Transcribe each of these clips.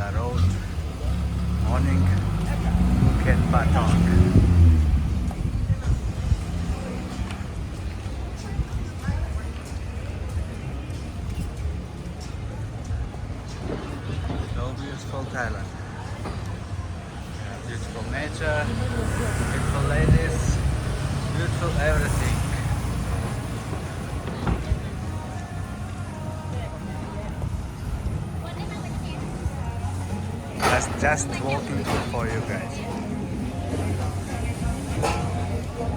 Bangla Road, morning, Phuket, Patong. So beautiful Thailand. Beautiful nature, beautiful ladies, beautiful everything. Just walking for you guys.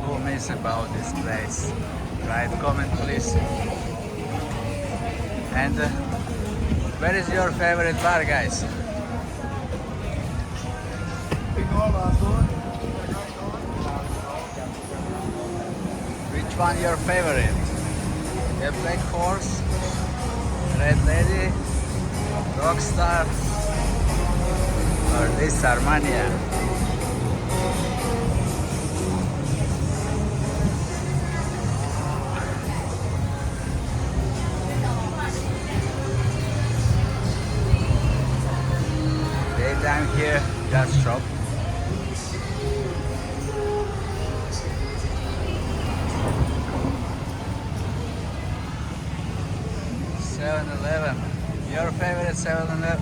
Who miss about this place? Write comment please. And where is your favorite bar, guys? Which one your favorite? The Black Horse, Red Lady, Rockstar, or this Armania? Daytime here, just shop. Seven-Eleven. Your favorite 7-Eleven?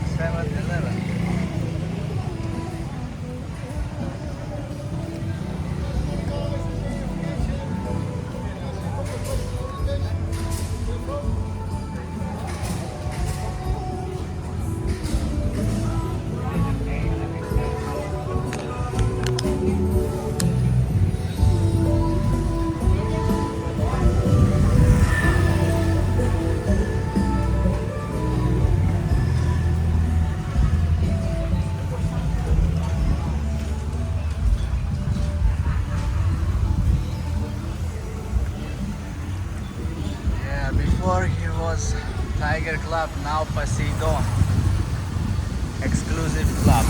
Before he was Tiger Club, now Poseidon exclusive club.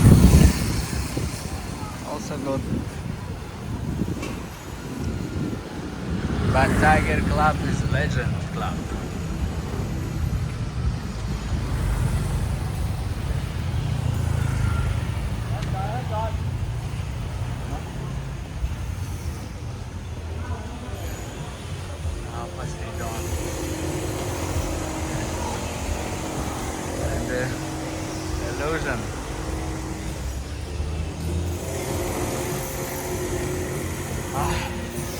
Also good. But Tiger Club is legend club. Now Poseidon. The illusion.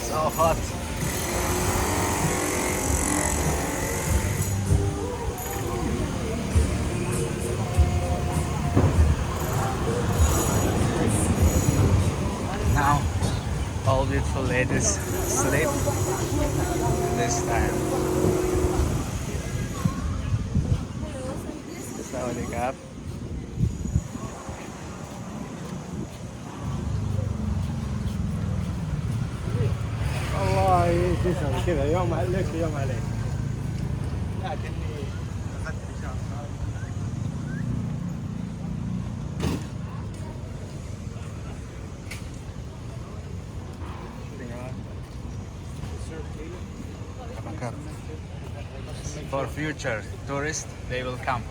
So hot. Now all beautiful ladies sleep this time. Sawadee krap. كذا يوم ليش يوم عليك لكني اخذت بشهر For future tourists, they will come.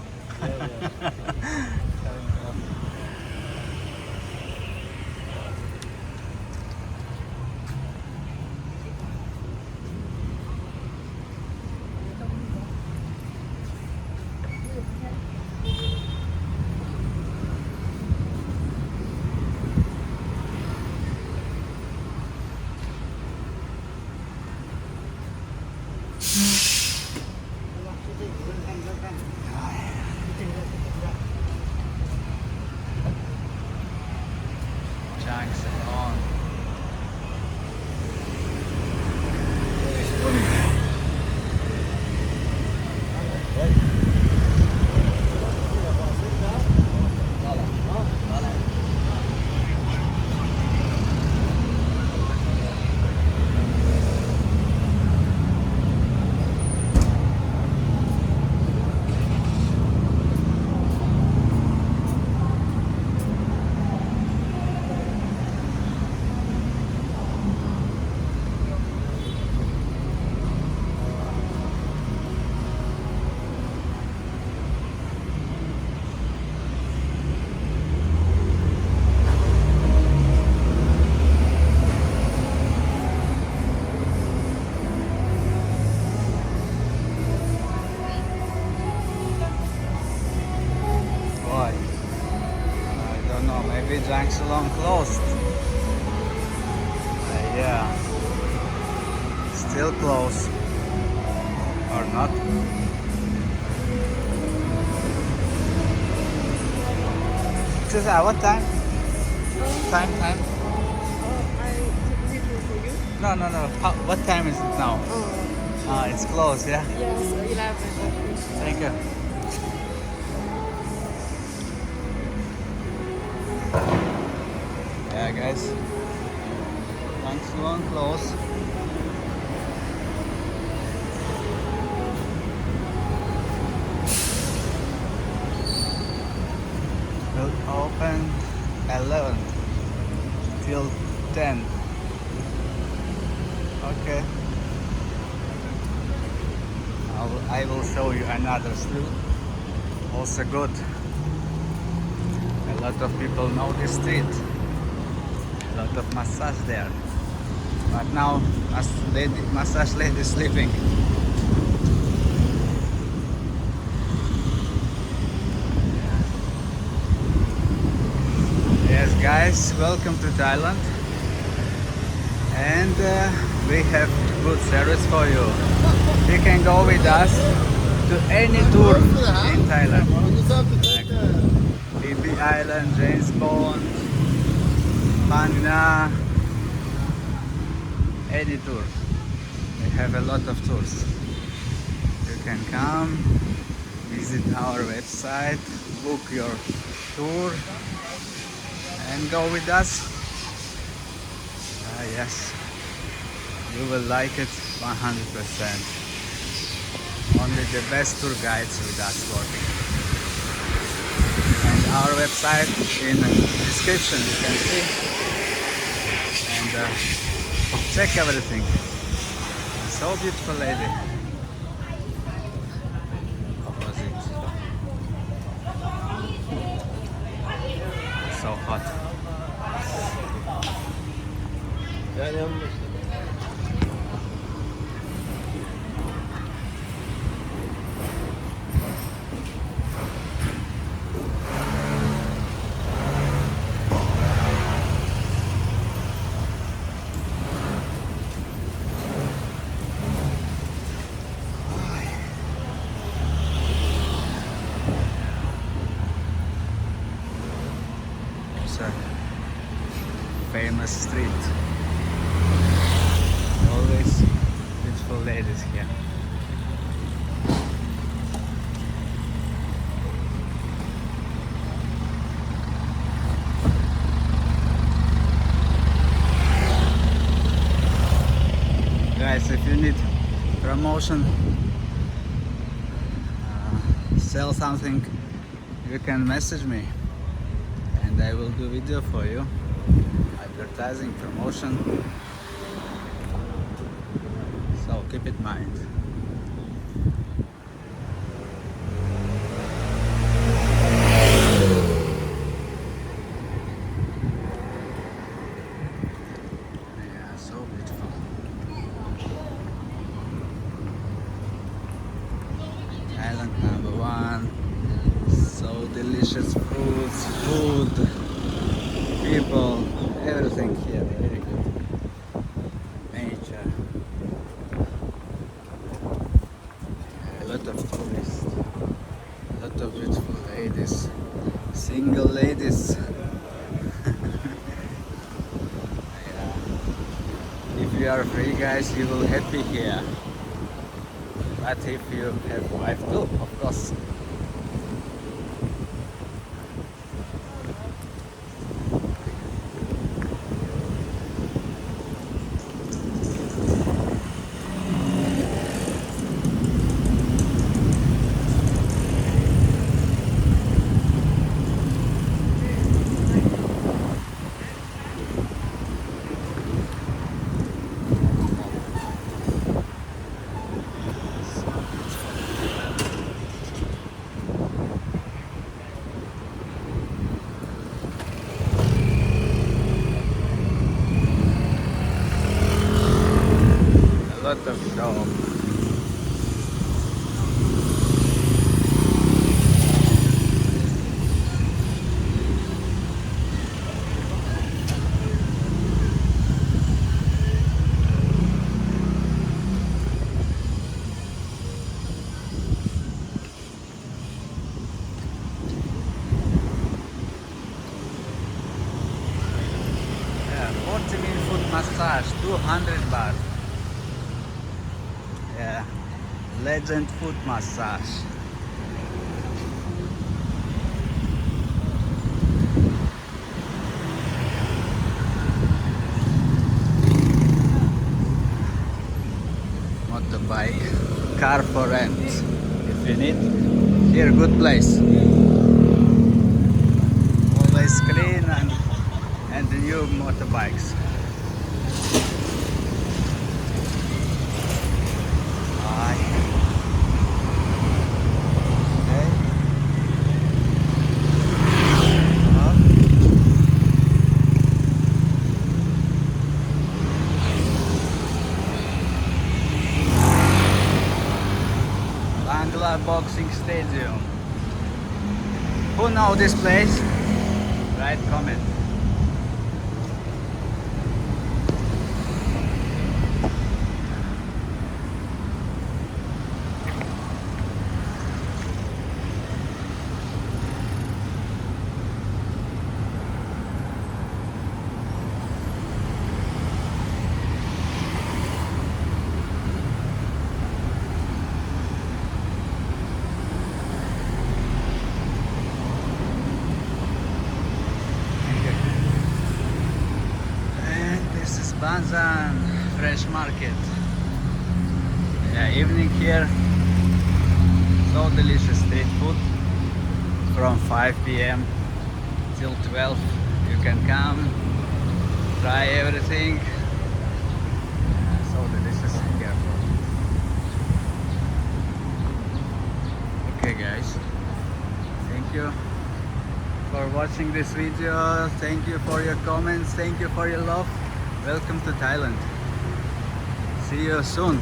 Thanks long closed. Yeah. Still closed. Or not. Just what time? Time? I did it for you. No. What time is it now? It's closed, yeah? Yes, 11. Thank you. Yeah, guys. Thanks long close. Will open 11 till 10. Okay. I will show you another still. Also good. A lot of people know this street. A lot of massage there. But now massage lady is sleeping. Yes guys, welcome to Thailand. And we have good service for you. You can go with us to any tour in Thailand. Like Phi Island, James Bond, Panda, any tour. We have a lot of tours. You can come, visit our website, book your tour and go with us. Yes, you will like it 100%. Only the best tour guides with us working. And our website in the description you can see. And check everything. So beautiful lady. Opposite. So hot. It's a famous street. Always beautiful ladies here. Guys, if you need promotion, sell something, you can message me and I will do video for you. Advertising, promotion. So keep it in mind. Yeah, so beautiful. Thailand #1. So delicious fruits, food, people, everything here. Very good. Nature. A lot of tourists. A lot of beautiful ladies. Single ladies. Yeah. If you are free guys, you will happy here. But if you have wife too, of course. massage, 200 baht. Yeah, legend foot massage. Motorbike, car for rent. If you need, here good place. Always clean and new motorbikes. Aye. Okay. Up. Bangla Boxing Stadium. Who know this place? Write comment. Banzan Fresh Market. Yeah, evening here. So delicious street food from 5 p.m. till 12. You can come, try everything. So delicious here. Okay guys, thank you for watching this video. Thank you for your comments. Thank you for your love. Welcome to Thailand. See you soon.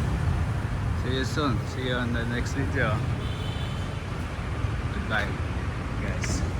See you soon. See you on the next video. Goodbye, guys.